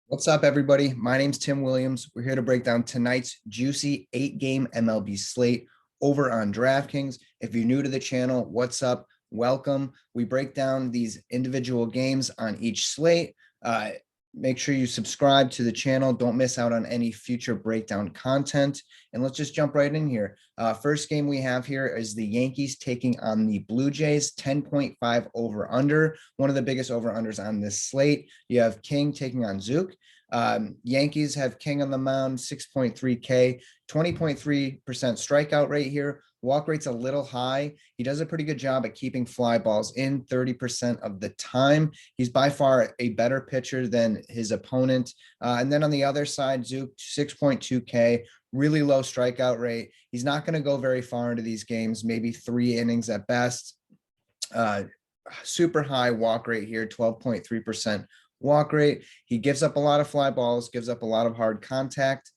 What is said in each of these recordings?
What's up, everybody? My name's Tim Williams. We're here to break down tonight's juicy 8-game MLB slate over on DraftKings. If you're new to the channel, what's up? Welcome. We break down these individual games on each slate. Make sure you subscribe to the channel. Don't miss out on any future breakdown content. And let's just jump right in here. First game we have here is the Yankees taking on the Blue Jays, 10.5 over under, one of the biggest over unders on this slate. You have King taking on Zook. Yankees have King on the mound, 6.3K, 20.3% strikeout rate here. Walk rate's a little high. He does a pretty good job at keeping fly balls in 30% of the time. He's by far a better pitcher than his opponent. And then on the other side, Zook, 6.2K, really low strikeout rate. He's not going to go very far into these games, maybe 3 innings at best. Super high walk rate here, 12.3% walk rate. He gives up a lot of fly balls, gives up a lot of hard contact.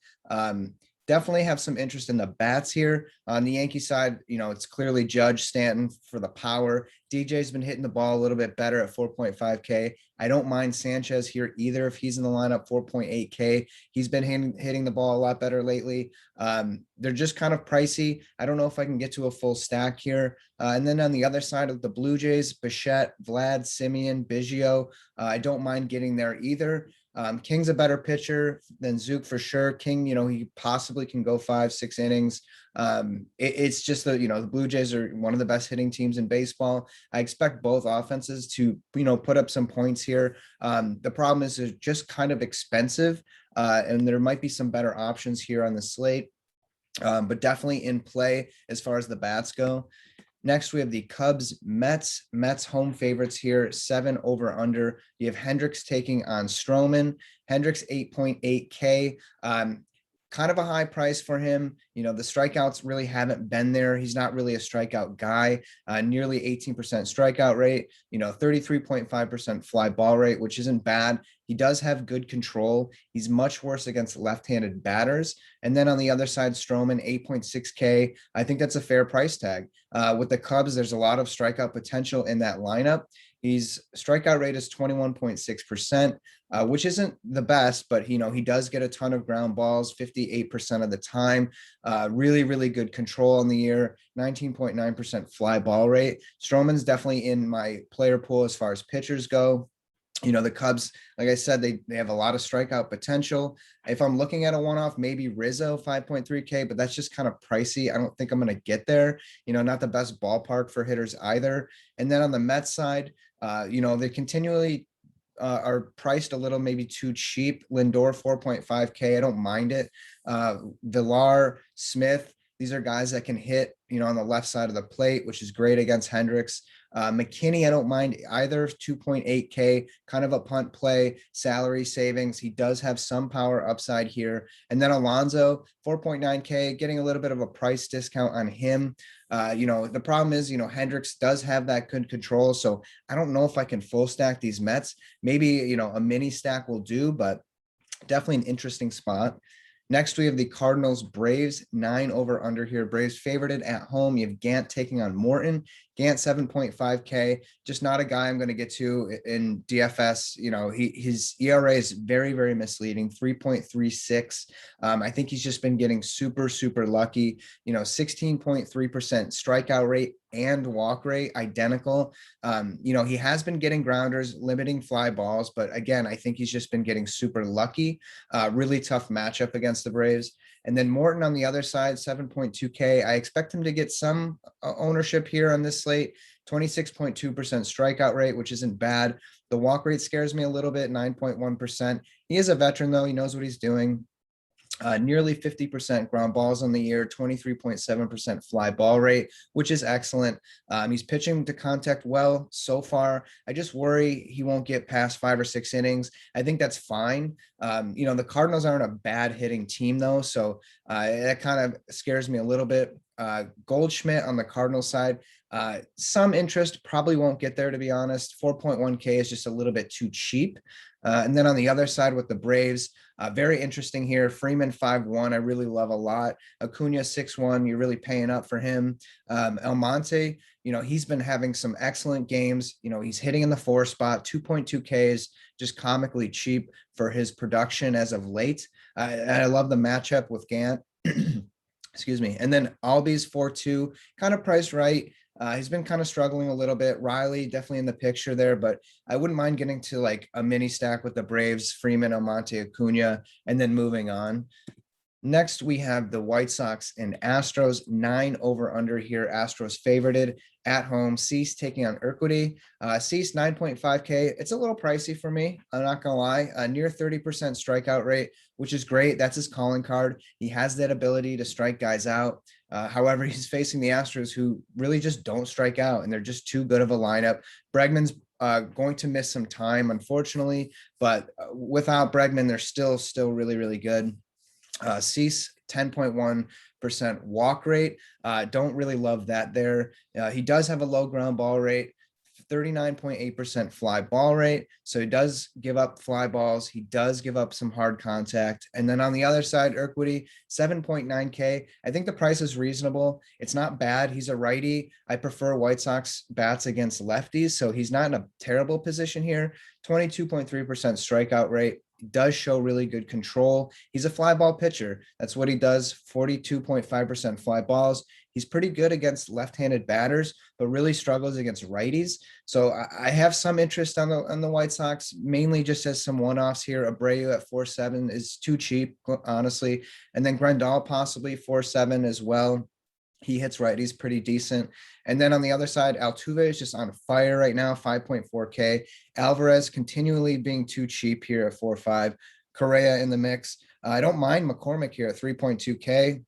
Definitely have some interest in the bats here. On the Yankee side, it's clearly Judge, Stanton for the power. DJ's been hitting the ball a little bit better at 4.5K. I don't mind Sanchez here either if he's in the lineup, 4.8K. He's been hitting the ball a lot better lately. They're just kind of pricey. I don't know if I can get to a full stack here. And then on the other side of the Blue Jays, Bichette, Vlad, Simeon, Biggio. I don't mind getting there either. King's a better pitcher than Zook for sure. King, he possibly can go 5-6 innings. It's just that, the Blue Jays are one of the best hitting teams in baseball. I expect both offenses to, put up some points here. The problem is they're just kind of expensive, and there might be some better options here on the slate, but definitely in play as far as the bats go. Next, we have the Cubs, Mets. Mets home favorites here, 7 over under. You have Hendricks taking on Stroman. Hendricks 8.8K. Kind of a high price for him. The strikeouts really haven't been there. He's not really a strikeout guy. Nearly 18% strikeout rate, 33.5% fly ball rate, which isn't bad. He does have good control. He's much worse against left-handed batters. And then on the other side, Stroman, 8.6K. I think that's a fair price tag. With the Cubs, there's a lot of strikeout potential in that lineup. His strikeout rate is 21.6%, which isn't the best, but he does get a ton of ground balls, 58% of the time. Really, really good control on the year, 19.9% fly ball rate. Stroman's definitely in my player pool as far as pitchers go. The Cubs, like I said, they have a lot of strikeout potential. If I'm looking at a one-off, maybe Rizzo, 5.3K, but that's just kind of pricey. I don't think I'm going to get there. Not the best ballpark for hitters either. And then on the Mets side, they continually are priced a little maybe too cheap. Lindor, 4.5K. I don't mind it. Villar, Smith, these are guys that can hit, on the left side of the plate, which is great against Hendricks. McKinney, I don't mind either, 2.8K, kind of a punt play, salary savings. He does have some power upside here. And then Alonso, 4.9K, getting a little bit of a price discount on him. The problem is, Hendricks does have that good control. So I don't know if I can full stack these Mets. Maybe, a mini stack will do, but definitely an interesting spot. Next, we have the Cardinals, Braves, 9 over under here. Braves favorited at home. You have Gant taking on Morton. Gant 7.5K, just not a guy I'm going to get to in DFS. His ERA is very, very misleading, 3.36. I think he's just been getting super, super lucky. 16.3% strikeout rate and walk rate identical. He has been getting grounders, limiting fly balls, but again, I think he's just been getting super lucky. Really tough matchup against the Braves. And then Morton on the other side, 7.2K. I expect him to get some ownership here on this slate, 26.2% strikeout rate, which isn't bad. The walk rate scares me a little bit, 9.1%. He is a veteran, though. He knows what he's doing. Nearly 50% ground balls on the year, 23.7% fly ball rate, which is excellent. He's pitching to contact well so far. I just worry he won't get past 5 or 6 innings. I think that's fine. The Cardinals aren't a bad hitting team, though, so that kind of scares me a little bit. Goldschmidt on the Cardinals side, Some interest, probably won't get there, to be honest. 4.1K is just a little bit too cheap. And then on the other side with the Braves, very interesting here. Freeman 5-1, I really love a lot. Acuna 6-1, you're really paying up for him. Almonte, he's been having some excellent games. He's hitting in the 4 spot. 2.2K is just comically cheap for his production as of late. I love the matchup with Gant. Excuse me. And then Albies 4-2, kind of priced right. He's been kind of struggling a little bit. Riley definitely in the picture there, but I wouldn't mind getting to like a mini stack with the Braves, Freeman, Almonte, Acuna, and then moving on. Next, we have the White Sox and Astros, 9 over under here. Astros favorited at home. Cease taking on Urquidy. Cease 9.5K. It's a little pricey for me. I'm not going to lie. A near 30% strikeout rate, which is great. That's his calling card. He has that ability to strike guys out. However, he's facing the Astros, who really just don't strike out, and they're just too good of a lineup. Bregman's going to miss some time, unfortunately, but without Bregman, they're still really, really good. Cease 10.1% walk rate. Don't really love that there. He does have a low ground ball rate, 39.8% fly ball rate. So he does give up fly balls. He does give up some hard contact. And then on the other side, Urquidy, 7.9K. I think the price is reasonable. It's not bad. He's a righty. I prefer White Sox bats against lefties. So he's not in a terrible position here. 22.3% strikeout rate. Does show really good control. He's a fly ball pitcher. That's what he does. 42.5% fly balls. He's pretty good against left-handed batters, but really struggles against righties. So I have some interest on the White Sox, mainly just as some one-offs here. Abreu at 4.7 is too cheap, honestly. And then Grandal possibly 4.7 as well. He hits righties pretty decent. And then on the other side, Altuve is just on fire right now, 5.4K. Alvarez continually being too cheap here at 4.5. Correa in the mix. I don't mind McCormick here at 3.2K.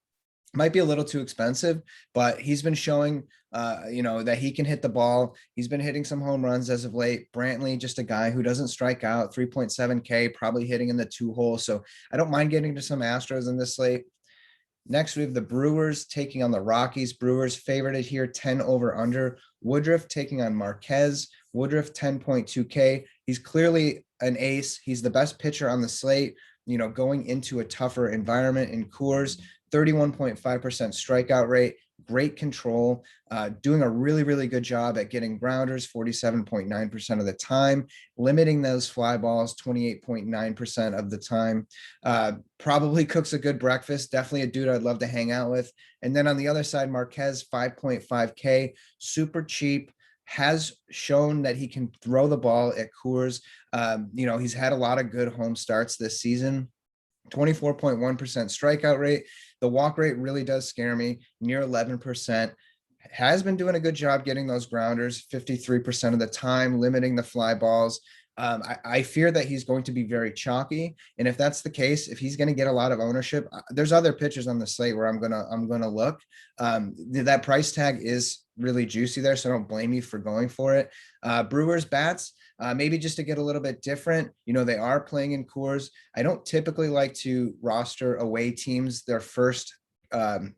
Might be a little too expensive, but he's been showing, that he can hit the ball. He's been hitting some home runs as of late. Brantley, just a guy who doesn't strike out, 3.7K, probably hitting in the 2-hole. So I don't mind getting to some Astros in this slate. Next, we have the Brewers taking on the Rockies. Brewers favorited here, 10 over under. Woodruff taking on Marquez. Woodruff 10.2K. He's clearly an ace. He's the best pitcher on the slate, going into a tougher environment in Coors. 31.5% strikeout rate, great control, doing a really, really good job at getting grounders 47.9% of the time, limiting those fly balls 28.9% of the time. Probably cooks a good breakfast, definitely a dude I'd love to hang out with. And then on the other side, Marquez 5.5K, super cheap, has shown that he can throw the ball at Coors. He's had a lot of good home starts this season. 24.1% strikeout rate. The walk rate really does scare me, near 11%. Has been doing a good job getting those grounders 53% of the time, limiting the fly balls. I fear that he's going to be very chalky. And if that's the case, if he's going to get a lot of ownership, there's other pitchers on the slate where I'm gonna look. That price tag is really juicy there, so I don't blame you for going for it. Brewers bats, maybe just to get a little bit different. They are playing in Coors. I don't typically like to roster away teams their first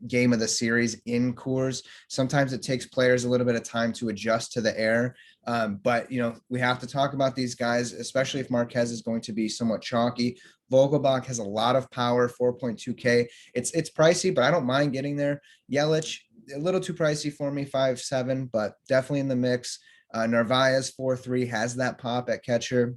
game of the series in Coors. Sometimes it takes players a little bit of time to adjust to the air. But we have to talk about these guys, especially if Marquez is going to be somewhat chalky. Vogelbach has a lot of power, 4.2K. It's pricey, but I don't mind getting there. Yelich, a little too pricey for me, 5.7, but definitely in the mix. Narvaez 4.3 has that pop at catcher.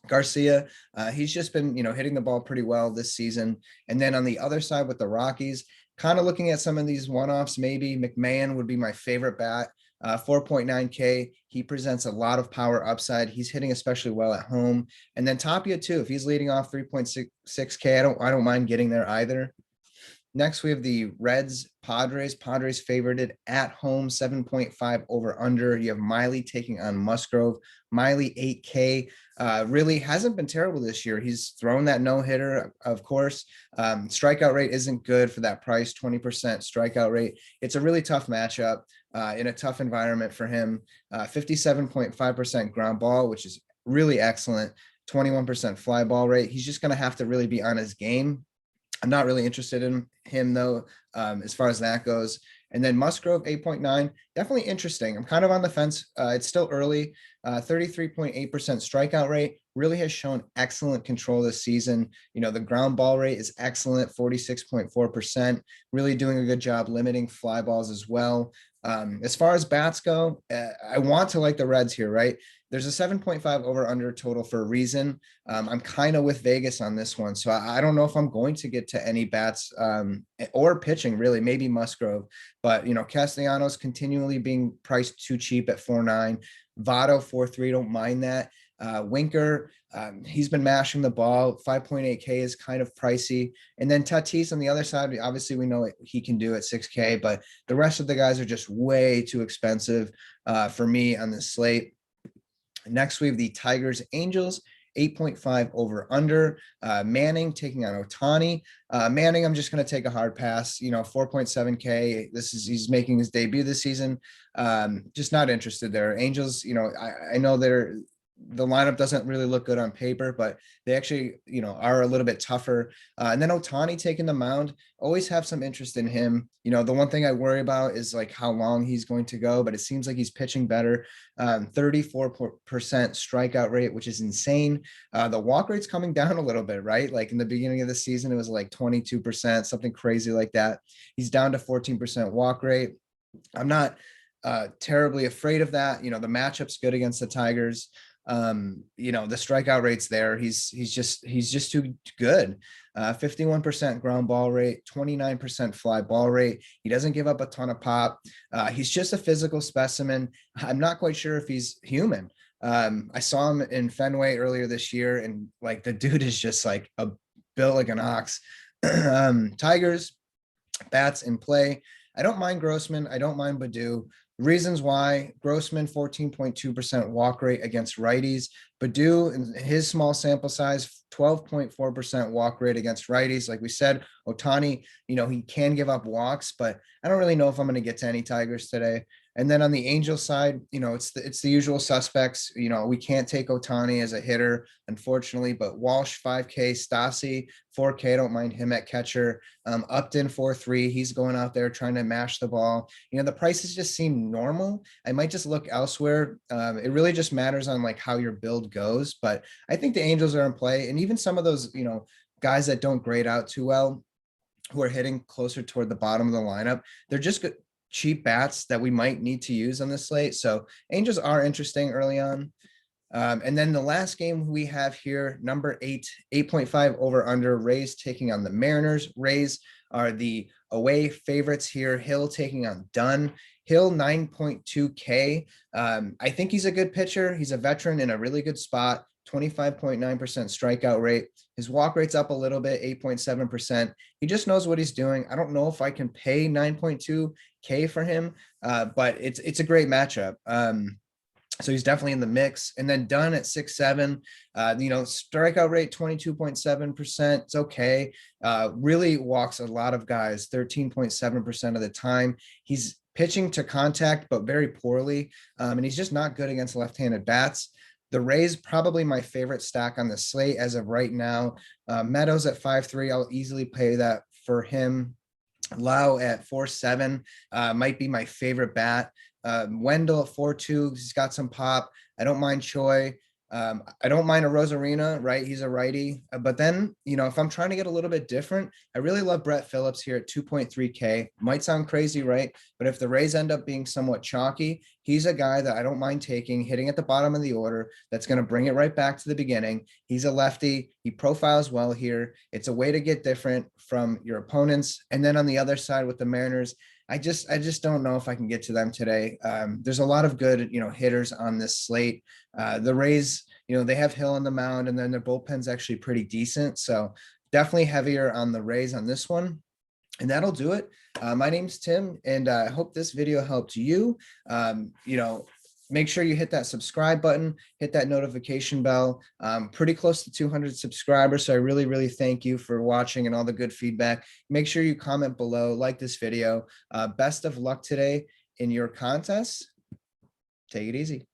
Garcia, he's just been, hitting the ball pretty well this season. And then on the other side with the Rockies, kind of looking at some of these one-offs, maybe McMahon would be my favorite bat. 4.9K. He presents a lot of power upside. He's hitting especially well at home. And then Tapia too. If he's leading off 3.6K, I don't mind getting there either. Next, we have the Reds, Padres. Padres favorited at home, 7.5 over under. You have Miley taking on Musgrove. Miley 8K. Really hasn't been terrible this year. He's thrown that no-hitter, of course. Strikeout rate isn't good for that price, 20% strikeout rate. It's a really tough matchup in a tough environment for him. 57.5% ground ball, which is really excellent. 21% fly ball rate. He's just going to have to really be on his game. I'm not really interested in him though, as far as that goes. And then Musgrove 8.9, definitely interesting. I'm kind of on the fence. It's still early. 33.8% strikeout rate, really has shown excellent control this season. You know, the ground ball rate is excellent, 46.4%, really doing a good job limiting fly balls as well. As far as bats go, I want to like the Reds here, right? There's a 7.5 over under total for a reason. I'm kind of with Vegas on this one. So I don't know if I'm going to get to any bats or pitching, really, maybe Musgrove. But, you know, Castellanos continually being priced too cheap at 4.9. Votto 4.3, don't mind that. Winker, he's been mashing the ball. 5.8K is kind of pricey. And then Tatis on the other side, obviously we know what he can do at 6K, but the rest of the guys are just way too expensive for me on this slate. Next, we have the Tigers Angels, 8.5 over under. Manning taking on Ohtani. Manning, I'm just going to take a hard pass. You know, 4.7K. He's making his debut this season. Just not interested there. Angels, you know, I know the lineup doesn't really look good on paper, but they actually, you know, are a little bit tougher. And then Ohtani taking the mound, always have some interest in him. You know, the one thing I worry about is like how long he's going to go, but it seems like he's pitching better. 34% strikeout rate, which is insane. The walk rate's coming down a little bit, right? Like in the beginning of the season, it was like 22%, something crazy like that. He's down to 14% walk rate. I'm not terribly afraid of that. You know, the matchup's good against the Tigers. You know, the strikeout rate's there. He's just too good. 51% ground ball rate, 29% fly ball rate. He doesn't give up a ton of pop. He's just a physical specimen. I'm not quite sure if he's human. I saw him in Fenway earlier this year, and like the dude is just like built like an ox. Tigers, bats in play. I don't mind Grossman. I don't mind Baddoo. Reasons why: Grossman 14.2% walk rate against righties. Baddoo, in his small sample size, 12.4% walk rate against righties. Like we said, Ohtani, you know, he can give up walks, but I don't really know if I'm going to get to any Tigers today. And then on the Angels side, you know, it's the usual suspects. You know, we can't take Ohtani as a hitter, unfortunately, but Walsh 5K, Stassi 4K. I don't mind him at catcher. Upton 4.3. He's going out there trying to mash the ball. You know, the prices just seem normal. I might just look elsewhere. It really just matters on like how your build goes, but I think the Angels are in play, and even some of those, you know, guys that don't grade out too well, who are hitting closer toward the bottom of the lineup, they're just good, cheap bats that we might need to use on this slate. So Angels are interesting early on. And then the last game we have here, number 8.5 over under. Rays taking on the Mariners. Rays are the away favorites here. Hill taking on Dunn. Hill 9.2K. I think he's a good pitcher. He's a veteran in a really good spot. 25.9% strikeout rate. His walk rate's up a little bit, 8.7%. He just knows what he's doing. I don't know if I can pay 9.2K for him, but it's a great matchup. So he's definitely in the mix. And then Dunn at 6.7, you know, strikeout rate 22.7%. It's okay. Really walks a lot of guys, 13.7% of the time. He's pitching to contact, but very poorly. And he's just not good against left-handed bats. The Rays, probably my favorite stack on the slate as of right now. Meadows at 5.3, I'll easily pay that for him. Lau at 4.7 might be my favorite bat. Wendell at 4.2, he's got some pop. I don't mind Choi. I don't mind a Rosarina, right? He's a righty. But then, you know, if I'm trying to get a little bit different, I really love Brett Phillips here at 2.3K. Might sound crazy, right? But if the Rays end up being somewhat chalky, he's a guy that I don't mind taking, hitting at the bottom of the order. That's going to bring it right back to the beginning. He's a lefty. He profiles well here. It's a way to get different from your opponents. And then on the other side with the Mariners, I just don't know if I can get to them today. There's a lot of good, you know, hitters on this slate. The Rays, you know, they have Hill on the mound, and then their bullpen's actually pretty decent. So definitely heavier on the Rays on this one. And that'll do it. My name's Tim, and I hope this video helped you. You know, make sure you hit that subscribe button, hit that notification bell. Pretty close to 200 subscribers. So I really, really thank you for watching and all the good feedback. Make sure you comment below, like this video. Best of luck today in your contests. Take it easy.